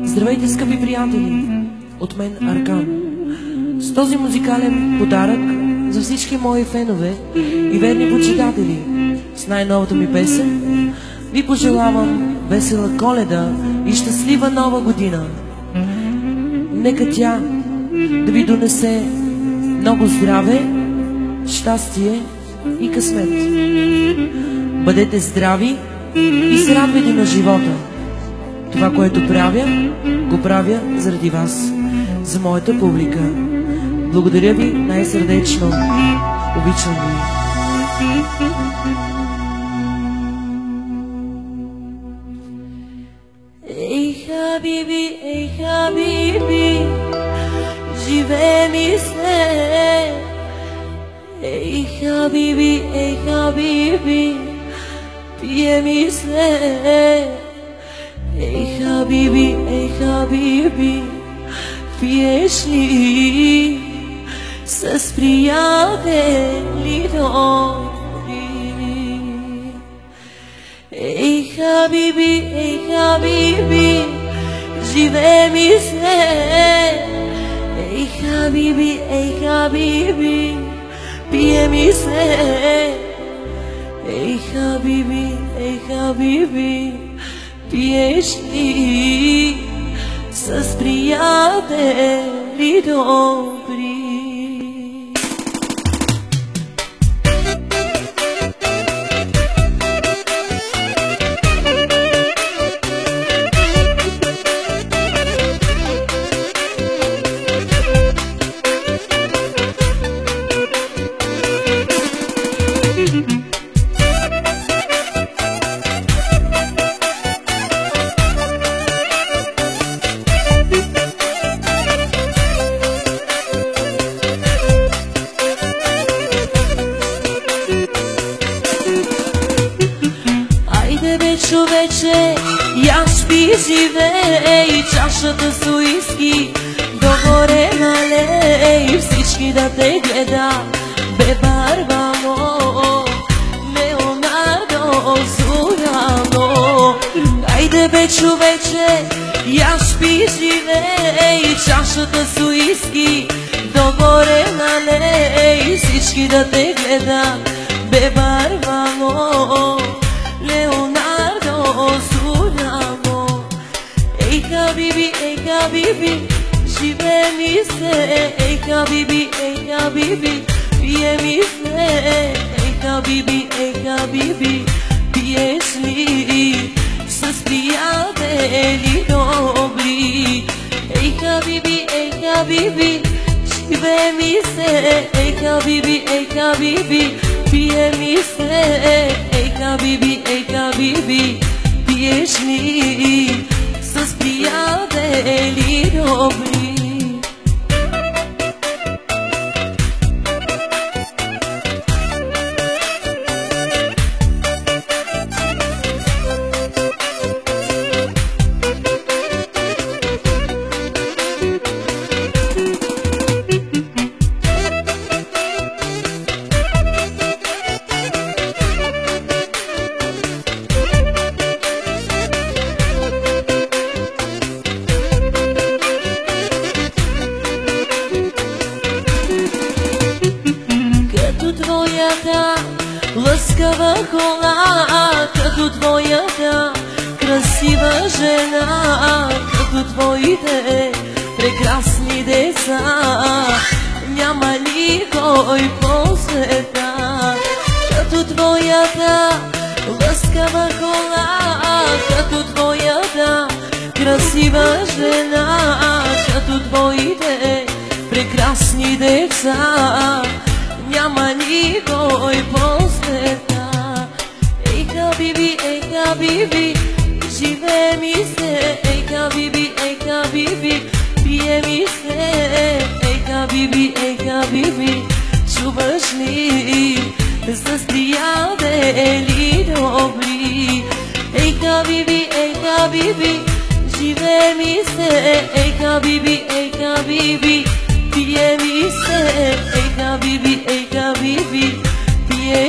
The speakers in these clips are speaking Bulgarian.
Здравейте, скъпи приятели! От мен Аркан. С този музикален подарък за всички мои фенове и верни почитатели с най-новата ми песен ви пожелавам весела Коледа и щастлива Нова година. Нека тя да ви донесе много здраве, щастие и късмет. Бъдете здрави и се радвайте на живота. Това, което правя, го правя заради вас, за моята публика. Благодаря ви най-сърдечно. Обичам ви. Ей, хабиби, живее ми се. Ей, хабиби, пие ми се. Ей, хабиби, пиеш ли с приятели добри? Ей, хабиби, живее ми се. Ей, хабиби, пие ми се. Ей, хабиби, пиеш ли с приятели добри? Човече, яш пи, живей, чашата с уиски догоре налей, всички да те гледа, бе Барбано, Леонардо, Зорано. Айде бе, човече, яш пи, живей, чашата с уиски догоре налей, всички да те гледа, бе Барбано, Leonardo, Zorano. Ey habibi, живее ми се. Ey habibi, пие ми се. Ey habibi, пиеш ли с приятели добри? Ey habibi, живее ми се. Ey habibi, пие ми се. Ей, хабиби, пиеш ли с приятели добри? Лъскава кола, като твоята красива жена, като твоите прекрасни деца, няма никой по света. Като твоята лъскава кола, като твоята красива жена, като твоите прекрасни деца, няма никой по света. Ей, хабиби, живее ми се. Ей, хабиби, пие ми се. Ей, хабиби, чуваш ли с приятели добри? Ей, хабиби, живее ми се. Ей, хабиби, пие mi se, ey habibi, pie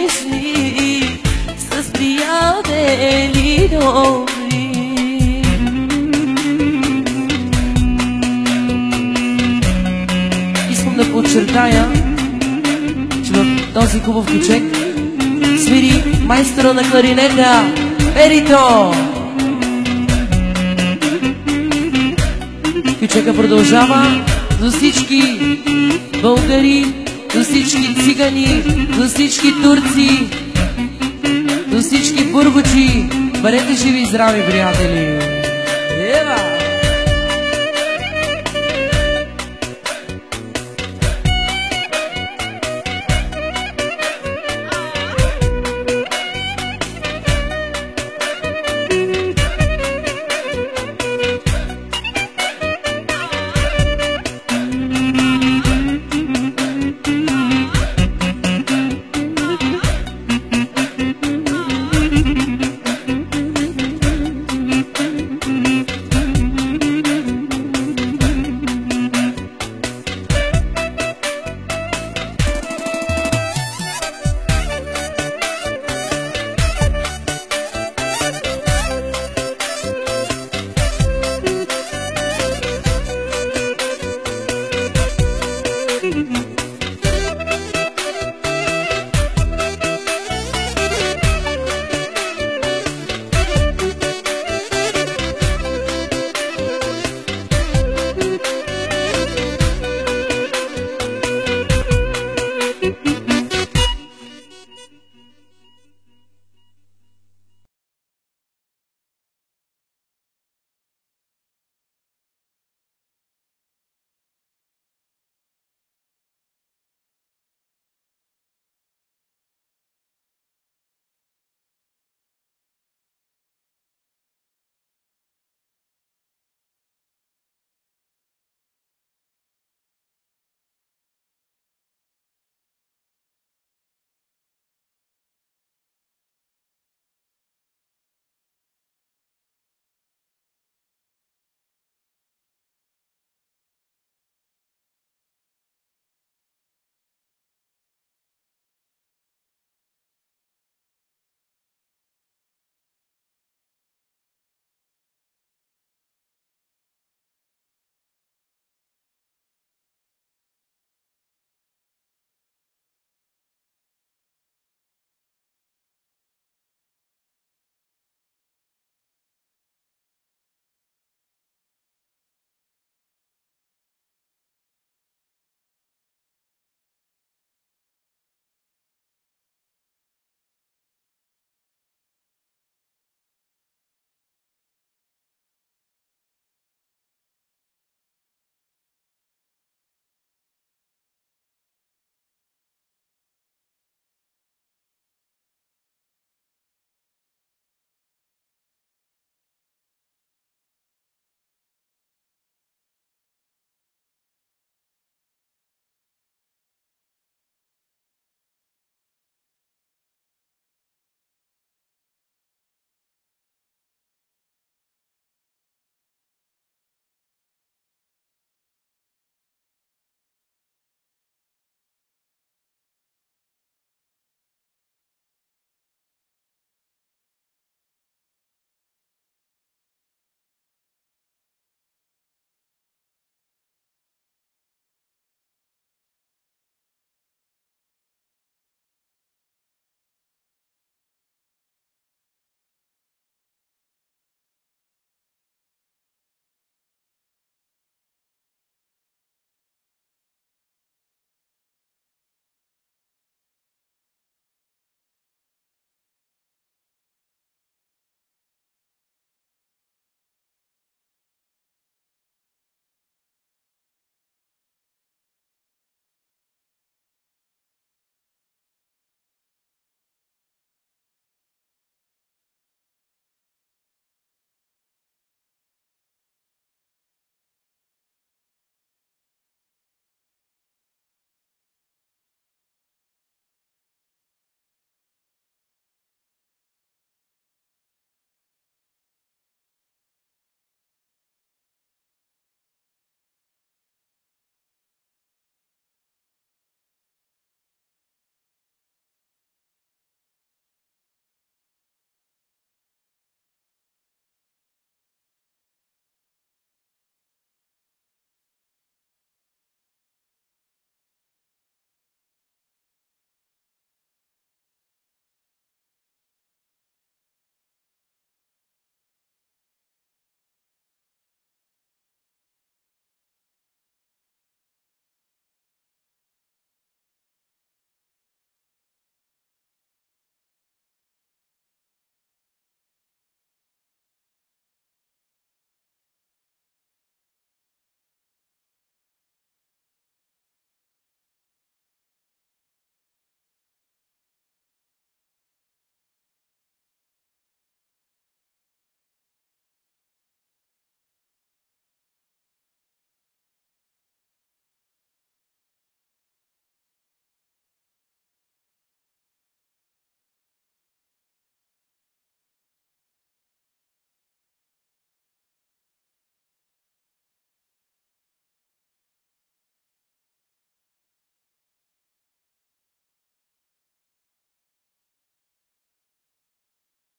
добри. Искам да подчертая, че в този хубав кючек свири майстора на кларинета Перито. Кючека продължава за всички българи, за всички цигани, за всички турци, за всички бургучи. Бъдете живи и здрави, приятели! Ева!